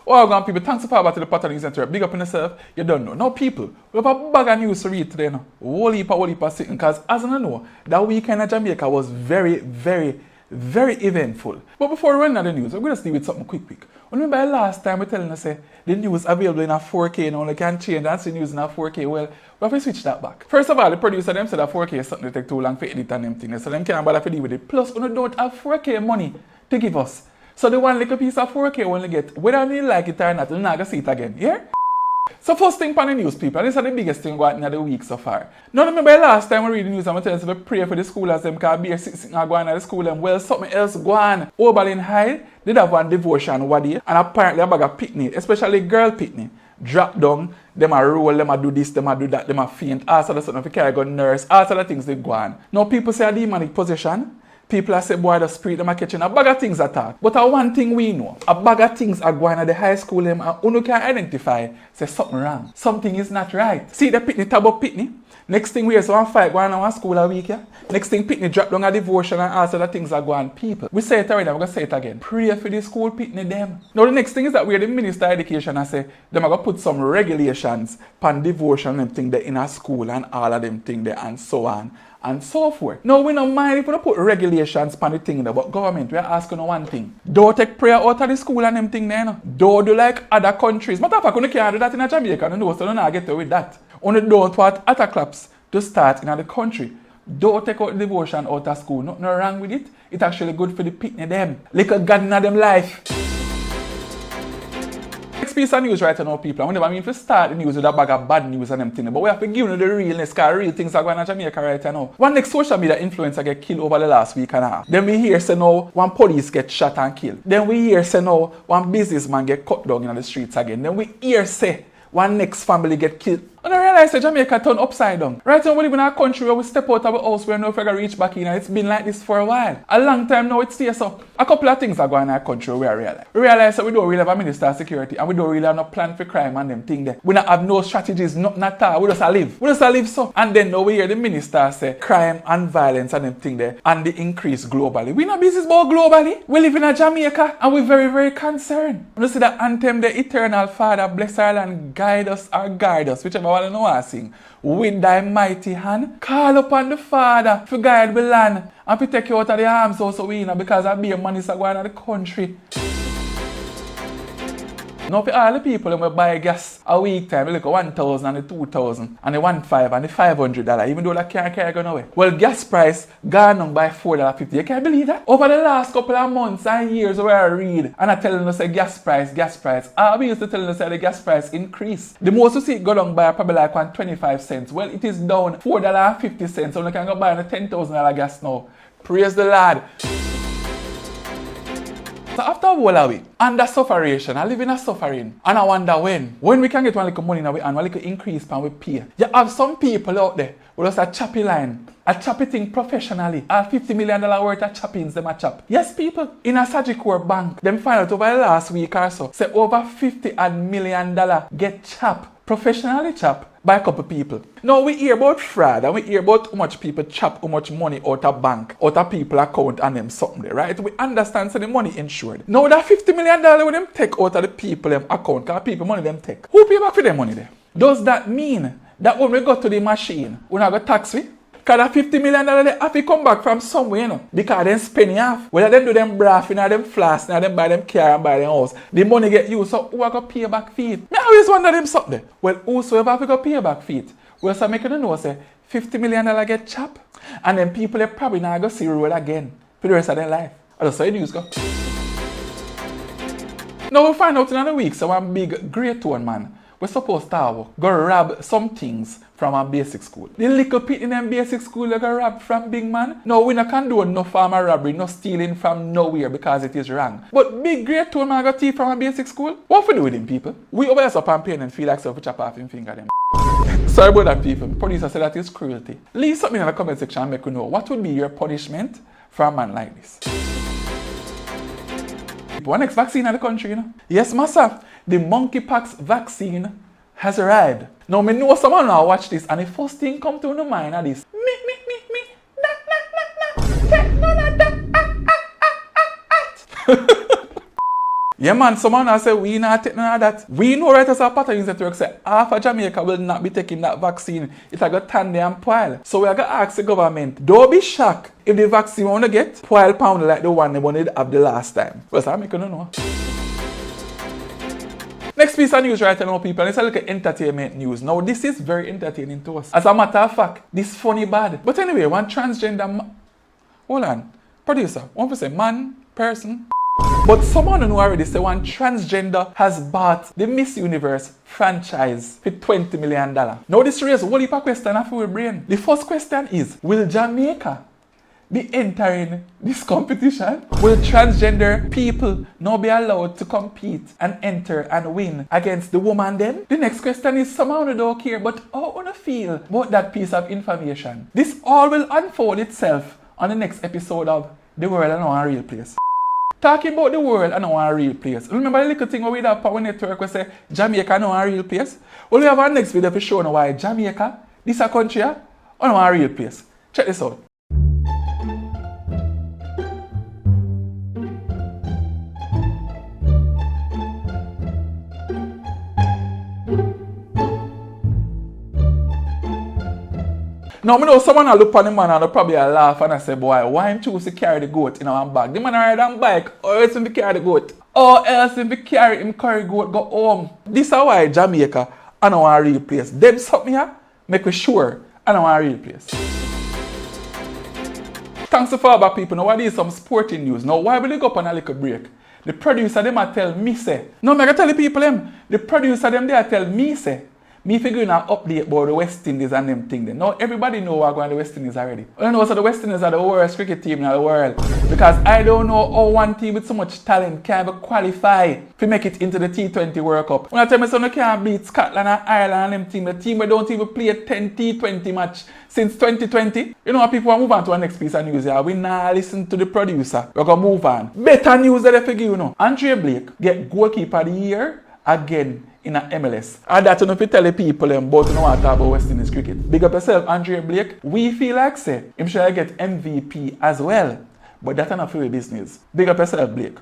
Oh, I'm people, thanks for power to the Patwanewsnetwork Network. Big up in yourself, you don't know. Now, people, we have a bag of news to read today now. Whole heap of sitting, because as I know, that weekend in Jamaica was very, very, very eventful. But before we run out the news, we're going to deal with something quick. Remember last time we're telling us the news available in a 4K now, they can change and see news in a 4K. Well, we have to switch that back. First of all, the producer them said that 4K is something that take too long for edit and them things, so them can't bother to deal with it. Plus, we don't have 4K money to give us. So the one little piece of 4K we only get, whether you like it or not, you're not going to see it again, yeah? So first thing on the news, people, and this is the biggest thing going on in the week so far. Now remember last time we read the news, I'm telling you to pray for the school as them because beer sitting going on at the school and well something else go on. Oberlin High did have one devotion one day, and apparently a bag of picnic, especially girl picnic, drop down, them a roll, them a do this, them a do that, them a faint, all sort of stuff, if you carry gun nurse, all sort of things they go on. Now people say a demonic possession. People are saying, boy, the spirit them are catching a bag of things attack. But one thing we know, a bag of things are going at the high school them and you can identify, say something wrong. Something is not right. See the picnic, tab up picnic. Next thing we hear one fight going on school a week, yeah? Next thing picnic drop down a devotion and all sort of things are going. People, we say it already, we're going to say it again. Pray for the school picnic them. Now the next thing is that we're the Minister of Education and say, them are going to put some regulations pan devotion and thing there in a school and all of them thing there and so on and so forth. Now we don't mind if we don't put regulations pan the thing there, but government, we are asking one thing. Don't take prayer out of the school and them thing there, no. Don't do like other countries. Matter of fact, you can't do that in Jamaica, no, so you don't get away with that. Only don't want attack claps to start in the country. Don't take out devotion out of school. Nothing wrong with it. It's actually good for the picnic them. Like a garden of them life. Next piece of news right now, people. I mean, if we start the news with a bag of bad news and them things, but we have to give you the realness, because real things are going on in Jamaica right now. One next social media influencer get killed over the last week and a half. Then we hear say now one police get shot and killed. Then we hear say now one businessman get cut down in the streets again. Then we hear say one next family get killed. And I realize that Jamaica turned upside down. Right now we live in a country where we step out of our house where no figure reach back in, and it's been like this for a while. A long time now it stays so. A couple of things are going on in our country where we realize. We realize that we don't really have a minister of security and we don't really have no plan for crime and them thing there. We don't have no strategies, nothing at all. We just live. We just live so. And then now we hear the minister say crime and violence and them thing there and the increase globally. We not business about globally. We live in a Jamaica and we're very, very concerned. You see the anthem, the eternal Father, bless our land, guide us or guide us, whichever one you know I sing. With thy mighty hand, call upon the Father to guide the land and to take you out of the arms also we know because I be a man is going to the country. Now for all the people who buy gas a week time, look at 1,000 and the 2,000 and the 1,500 and the $500, even though that can't carry going away. Well, gas price gone up by $4.50. You can't believe that? Over the last couple of months and years where I read and I telling us a gas price. We used to tell us that the gas price increased. The most you see it go down by probably like 25 cents. Well, it is down $4.50. So you can go buy a $10,000 gas now. Praise the Lord. So after a whole of week, under sufferation, I live in a suffering, and I wonder when we can get one little money now and one little increase and we pay. You have some people out there who just a choppy line, a choppy thing professionally, a $50 million worth of choppings them a chop. Yes, people, in a Sagicor bank, them find out over the last week or so, say over $50 million get chopped, professionally chopped by a couple people. Now we hear about fraud and we hear about how much people chop how much money out of bank, out of people account and them something there, right? We understand so the money insured. Now that $50 million when them take out of the people them account, because people money them take. Who pay back for them money there? Does that mean that when we go to the machine, we not go tax we? Because that $50 million they have to come back from somewhere, you know, because they spend it off. Whether they do them braffing or them flask, or them buy them car and buy them house, the money get used, so who are going to pay back feet? I always wonder them something. Well, whosoever have to go pay back feet, well, so make you know, say, $50 million get chopped, and then people they probably not go see road again for the rest of their life. That's how the news go. Now we'll find out in another week, so one big great one man, we're supposed to go rob some things from a basic school. The little pit in them basic school they go rob from big man. No, we not can do no farmer robbery, no stealing from nowhere because it is wrong. But big great one man got thief from a basic school. What we do with him, people? We over here up and pain and feel like so we chop off him finger them. Sorry about that, people. Producer said that is cruelty. Leave something in the comment section and make you know what would be your punishment for a man like this. One next vaccine in the country, you know? Yes, massa. The monkeypox vaccine has arrived. Now, I know someone now watch this and the first thing come to my mind is this. Yeah, man, someone has said we not taking none of that. We know right as a Patwan Network say half of Jamaica will not be taking that vaccine. It's like a tandy and poil. So we are going to ask the government, don't be shocked if the vaccine want to get poil pound like the one they wanted to have the last time. Well, so I'm making you know. Next piece of news right now, people, and it's a little entertainment news. Now, this is very entertaining to us. As a matter of fact, this funny bad. But anyway, one transgender hold on. Producer, one person, man, person. But someone who already say one transgender has bought the Miss Universe franchise for $20 million. Now this raises a whole heap of questions for your brain. The first question is, will Jamaica be entering this competition? Will transgender people now be allowed to compete and enter and win against the woman then? The next question is, someone who don't care, but how do you feel about that piece of information? This all will unfold itself on the next episode of The World and Our Real Place. Talking about the world and our real place. Remember the little thing where we have Patwan Network we say Jamaica and our real place? Well, we have our next video to show you why Jamaica, this a country, and our real place. Check this out. Now, I know someone will look on the man and they'll probably laugh and I say, boy, why him choose to carry the goat in our bag? The man ride on bike, or else him to carry the goat. Or else him to carry him carry goat go home. This is why Jamaica and our real place. Them something here, make we sure and our real place. Thanks to Father people. Now, what is some sporting news? Now, why will you go up on a little break? The producer them a tell me say. No, I tell the people them. The producer them they tell me say. Me figuring an update about the West Indies and them thing then. Now everybody know what going to the West Indies already. You know, so the West Indies are the worst cricket team in the world. Because I don't know how one team with so much talent can qualify to make it into the T20 World Cup. When I tell me so you can't beat Scotland and Ireland and them team, the team that don't even play a 10 T20 match since 2020. You know what, people want to move on to our next piece of news here. We now listen to the producer. We're going to move on. Better news that they figure you know. Andre Blake get goalkeeper of the year again in a MLS. And that's enough to tell the people about you know what talk about West Indies cricket. Big up yourself, Andre Blake. We feel like say him should get MVP as well. But that's enough for your business. Big up yourself, Blake.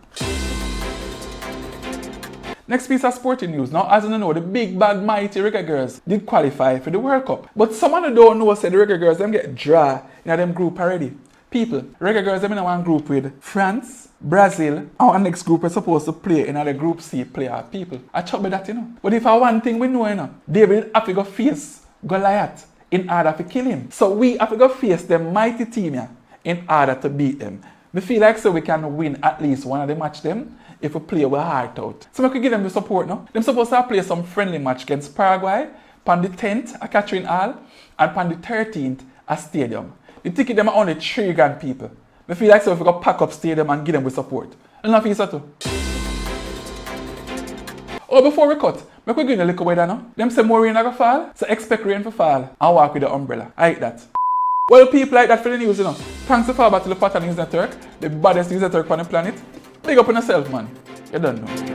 Next piece of sporting news. Now, as you know, the big bad mighty Reggae Girls did qualify for the World Cup. But someone who don't know said the Reggae Girls them get draw in them group already. People, Reggae Girls them in one group with France, Brazil, and our next group is supposed to play in the Group C player. People, I chop with that, you know. But if I one thing we know, you know, David have to go face Goliath in order to kill him. So we have to go face the mighty team here in order to beat them. We feel like so we can win at least one of the match them if we play our heart out. So we could give them the support, no? Them supposed to play some friendly match against Paraguay on the 10th at Catherine Hall and on the 13th at Stadium. The ticket them are only 3 grand people. We feel like so if we go pack up Stadium and give them with support. And not feel so too. Oh, before we cut, we could give a little weather now. Them say more rain going to fall, so expect rain to fall and walk with the umbrella. I like that. Well, people like that for the news, you know. Thanks to the Patwan News Network, the baddest news network on the planet. Big up on yourself, man. You don't know.